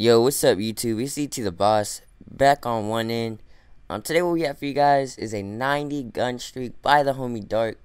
Yo, what's up YouTube? It's ET the Boss, back on one end. Today what we have for you guys is a 90 gun streak by the homie Dark.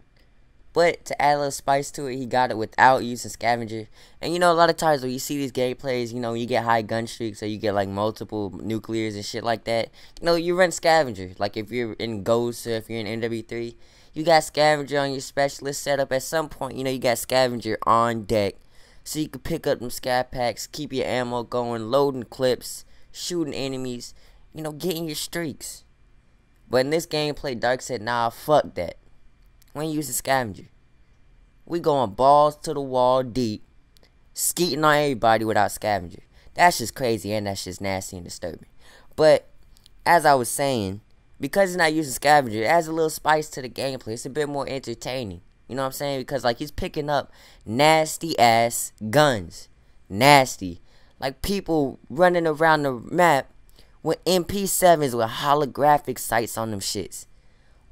But to add a little spice to it, he got it without using Scavenger. And a lot of times when you see these gameplays, you get high gun streaks or you get like multiple nuclears and shit like that. You run Scavenger. Like if you're in Ghost or if you're in NW3, you got Scavenger on your specialist setup. At some point, you got Scavenger on deck. So you can pick up them scav packs, keep your ammo going, loading clips, shooting enemies, getting your streaks. But in this gameplay, Dark said, nah, fuck that. We ain't using Scavenger. We going balls to the wall deep, skeeting on everybody without Scavenger. That's just crazy and that's just nasty and disturbing. But, as I was saying, because he's not using Scavenger, it adds a little spice to the gameplay. It's a bit more entertaining. You know what I'm saying? Because like he's picking up nasty ass guns. Nasty. Like people running around the map with MP7s with holographic sights on them shits.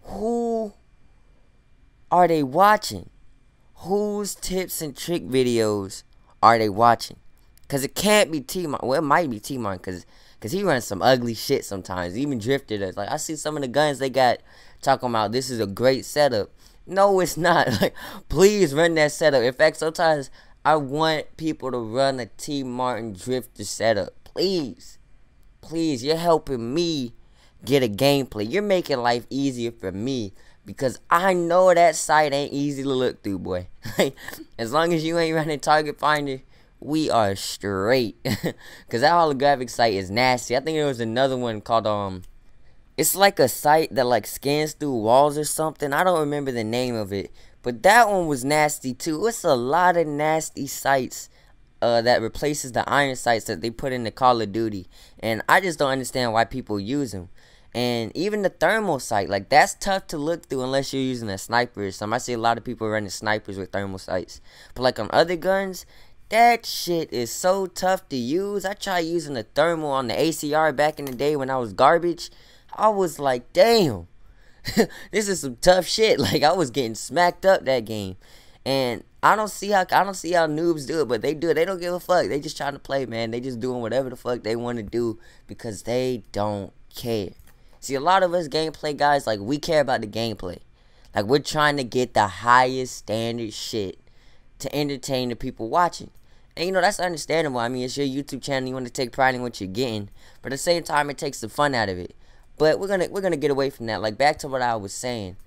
Who are they watching? Whose tips and trick videos are they watching? Because it can't be T-Mon. Well, it might be T-Mon because he runs some ugly shit sometimes. Even drifted us. Like I see some of the guns they got talking about this is a great setup. No, it's not. Like, please run that setup. In fact, sometimes I want people to run a T. Martin Drifter setup. Please. Please, you're helping me get a gameplay. You're making life easier for me. Because I know that sight ain't easy to look through, boy. Like, as long as you ain't running Target Finder, we are straight. Because that holographic sight is nasty. I think there was another one called, it's like a sight that like scans through walls or something. I don't remember the name of it. But that one was nasty too. It's a lot of nasty sights that replaces the iron sights that they put in the Call of Duty. And I just don't understand why people use them. And even the thermal sight, like that's tough to look through unless you're using a sniper or something. I see a lot of people running snipers with thermal sights. But like on other guns, that shit is so tough to use. I tried using the thermal on the ACR back in the day when I was garbage. I was like, damn, this is some tough shit. Like I was getting smacked up that game, and I don't see how noobs do it, but they do it. They don't give a fuck. They just trying to play, man. They just doing whatever the fuck they want to do because they don't care. See, a lot of us gameplay guys, like we care about the gameplay. Like we're trying to get the highest standard shit to entertain the people watching. And that's understandable. I mean, it's your YouTube channel. You want to take pride in what you're getting, but at the same time, it takes the fun out of it. But we're gonna get away from that. Like back to what I was saying.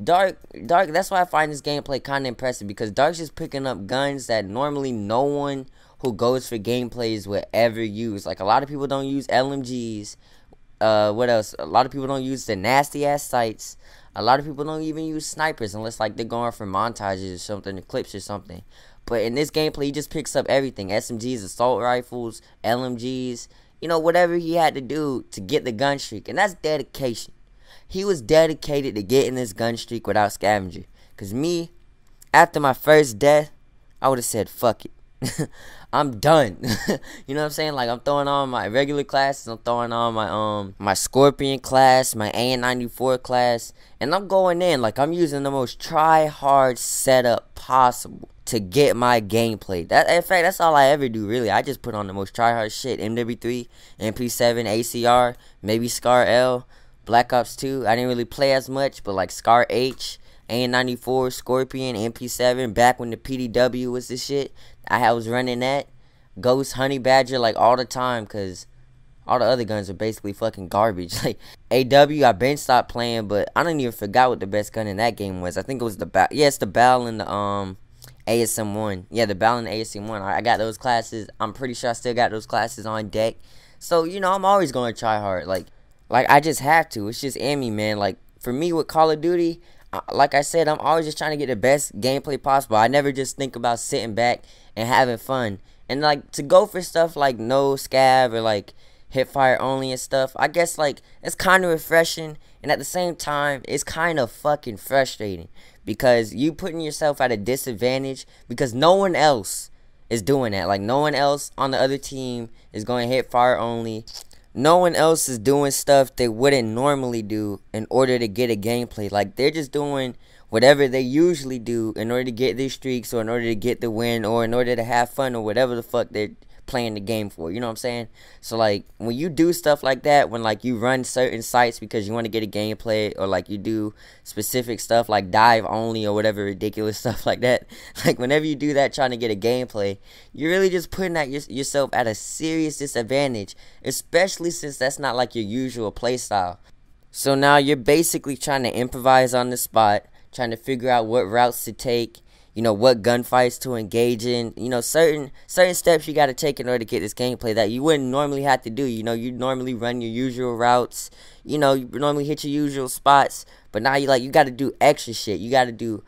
Dark. That's why I find this gameplay kind of impressive because Dark's just picking up guns that normally no one who goes for gameplays would ever use. Like a lot of people don't use LMGs. What else? A lot of people don't use the nasty ass sights. A lot of people don't even use snipers unless like they're going for montages or something, or clips or something. But in this gameplay, he just picks up everything: SMGs, assault rifles, LMGs. Whatever he had to do to get the gun streak. And that's dedication. He was dedicated to getting this gun streak without Scavenger. Because me, after my first death, I would have said, fuck it. I'm done. You know what I'm saying? Like, I'm throwing on my regular classes. I'm throwing on my Scorpion class, my AN94 class. And I'm going in. Like, I'm using the most try-hard setup possible to get my gameplay. In fact, that's all I ever do, really. I just put on the most try-hard shit. MW3, MP7, ACR, maybe Scar L, Black Ops 2. I didn't really play as much, but like Scar H, AN94, Scorpion, MP7, back when the PDW was the shit. I was running that. Ghost, Honey Badger, like all the time, because all the other guns are basically fucking garbage. Like AW, I been stopped playing, but I don't even forgot what the best gun in that game was. I think it was the it's the Bal and the ASM1. Yeah, the Bal and the ASM1. I got those classes. I'm pretty sure I still got those classes on deck. So, I'm always going to try hard. Like I just have to. It's just in me, man. Like, for me with Call of Duty, like I said, I'm always just trying to get the best gameplay possible. I never just think about sitting back and having fun. And, like, to go for stuff like no scav or, like, hip fire only and stuff, I guess, like, it's kind of refreshing. And at the same time, it's kind of fucking frustrating. Because you putting yourself at a disadvantage because no one else is doing that. Like, no one else on the other team is going hip fire only. No one else is doing stuff they wouldn't normally do in order to get a gameplay. Like, they're just doing whatever they usually do in order to get their streaks or in order to get the win or in order to have fun or whatever the fuck they're playing the game for. You know what I'm saying? So like when you do stuff like that, when like you run certain sites because you want to get a gameplay, or like you do specific stuff like dive only or whatever ridiculous stuff like that, like whenever you do that trying to get a gameplay, you're really just putting that yourself at a serious disadvantage, especially since that's not like your usual play style. So now you're basically trying to improvise on the spot, trying to figure out what routes to take, you know, what gunfights to engage in, you know, certain steps you got to take in order to get this gameplay that you wouldn't normally have to do. You know, you normally run your usual routes, you know, you normally hit your usual spots, but now you got to do extra shit. You got to do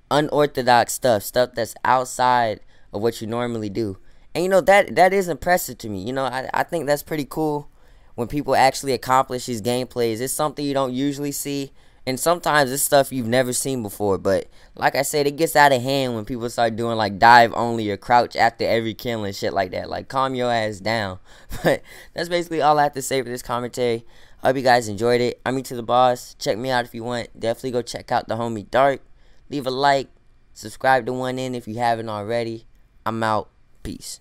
unorthodox stuff that's outside of what you normally do. And you know, that is impressive to me. You know, I think that's pretty cool when people actually accomplish these gameplays. It's something you don't usually see, and sometimes it's stuff you've never seen before. But like I said, it gets out of hand when people start doing like dive only or crouch after every kill and shit like that. Like, calm your ass down. But that's basically all I have to say for this commentary. I hope you guys enjoyed it. I'm to the boss. Check me out if you want. Definitely go check out the homie Dark. Leave a like, subscribe to 1N if you haven't already. I'm out. Peace.